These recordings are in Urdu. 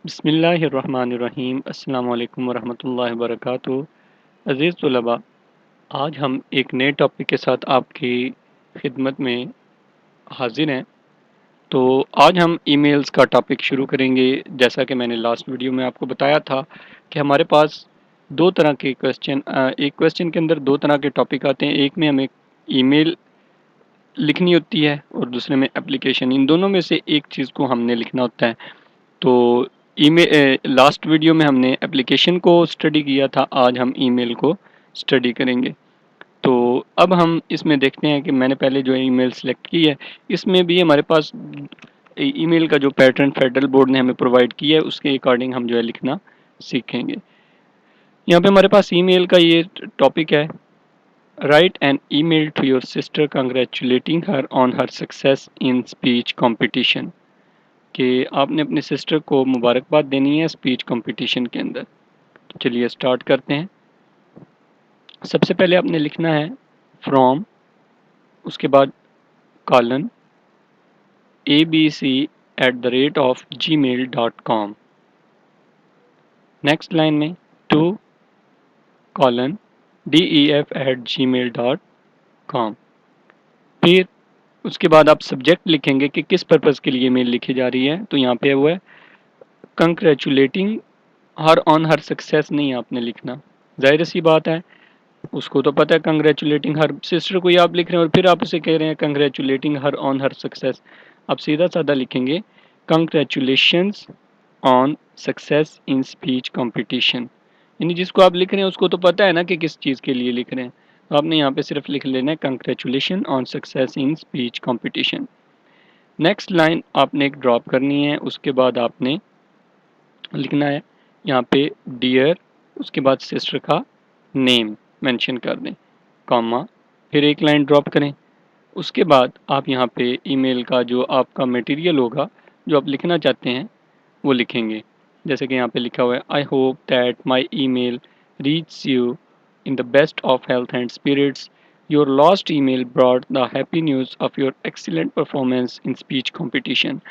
بسم اللہ الرحمن الرحیم۔ السلام علیکم ورحمۃ اللہ وبرکاتہ۔ عزیز طلباء، آج ہم ایک نئے ٹاپک کے ساتھ آپ کی خدمت میں حاضر ہیں۔ تو آج ہم ای میلز کا ٹاپک شروع کریں گے۔ جیسا کہ میں نے لاسٹ ویڈیو میں آپ کو بتایا تھا کہ ہمارے پاس دو طرح کے ایک کویسچن کے اندر دو طرح کے ٹاپک آتے ہیں۔ ایک میں ہمیں ای میل لکھنی ہوتی ہے اور دوسرے میں اپلیکیشن۔ ان دونوں میں سے ایک چیز کو ہم نے لکھنا ہوتا ہے۔ تو لاسٹ ویڈیو میں ہم نے اپلیکیشن کو اسٹڈی کیا تھا، آج ہم ای میل کو اسٹڈی کریں گے۔ تو اب ہم اس میں دیکھتے ہیں کہ میں نے پہلے جو ای میل سلیکٹ کی ہے، اس میں بھی ہمارے پاس ای میل کا جو پیٹرن فیڈرل بورڈ نے ہمیں پرووائڈ کیا ہے، اس کے اکارڈنگ ہم جو ہے لکھنا سیکھیں گے۔ یہاں پہ ہمارے پاس ای میل کا یہ ٹاپک ہے، Write an email to your sister congratulating her on her success in speech competition۔ کہ آپ نے اپنے سسٹر کو مبارکباد دینی ہے اسپیچ کمپٹیشن کے اندر۔ چلیے اسٹارٹ کرتے ہیں۔ سب سے پہلے آپ نے لکھنا ہے فرام، اس کے بعد کالن abc@gmail.com۔ نیکسٹ لائن میں ٹو کالن def@gmail.com۔ پھر اس کے بعد آپ سبجیکٹ لکھیں گے کہ کس پرپز کے لیے میل لکھی جا رہی ہے۔ تو یہاں پہ وہ ہے کنگریچولیٹنگ ہر آن ہر سکسیس نہیں آپ نے لکھنا، ظاہر سی بات ہے، اس کو تو پتہ ہے کنگریچولیٹنگ ہر سسٹر کو ہی آپ لکھ رہے ہیں اور پھر آپ اسے کہہ رہے ہیں کنگریچولیٹنگ ہر آن ہر سکسیس۔ آپ سیدھا سادہ لکھیں گے congratulations on success in speech competition. یعنی جس کو آپ لکھ رہے ہیں اس کو تو پتہ ہے نا کہ کس چیز کے لیے لکھ رہے ہیں، تو آپ نے یہاں پہ صرف لکھ لینا ہے congratulation on success in speech competition. Next line آپ نے ایک ڈراپ کرنی ہے، اس کے بعد آپ نے لکھنا ہے یہاں پہ ڈیئر، اس کے بعد سسٹر کا نیم مینشن کر دیں، کاما، پھر ایک لائن ڈراپ کریں۔ اس کے بعد آپ یہاں پہ ای میل کا جو آپ کا میٹیریل ہوگا، جو آپ لکھنا چاہتے ہیں وہ لکھیں گے۔ جیسے کہ یہاں پہ لکھا ہوا ہے I hope that my email reach you in the best of health and spirits. Your last email brought the happy news of your excellent performance in speech competition.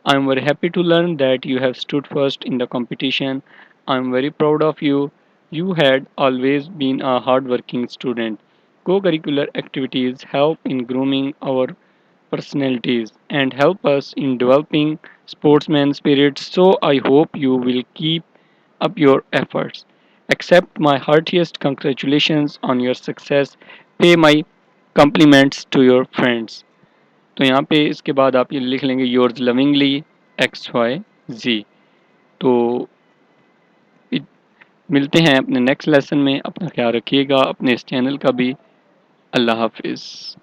I am very happy to learn that you have stood first in the competition. I am very proud of you. You had always been a hardworking student. Co-curricular activities help in grooming our personalities and help us in developing sportsman spirit. So I hope you will keep up your efforts. Accept my heartiest congratulations on your success. Pay my compliments to your friends. تو یہاں پہ اس کے بعد آپ یہ لکھ لیں گے یورز لونگلی XYZ۔ تو ملتے ہیں اپنے نیکسٹ لیسن میں، اپنا خیال رکھیے گا، اپنے اس چینل کا بھی۔ اللہ حافظ۔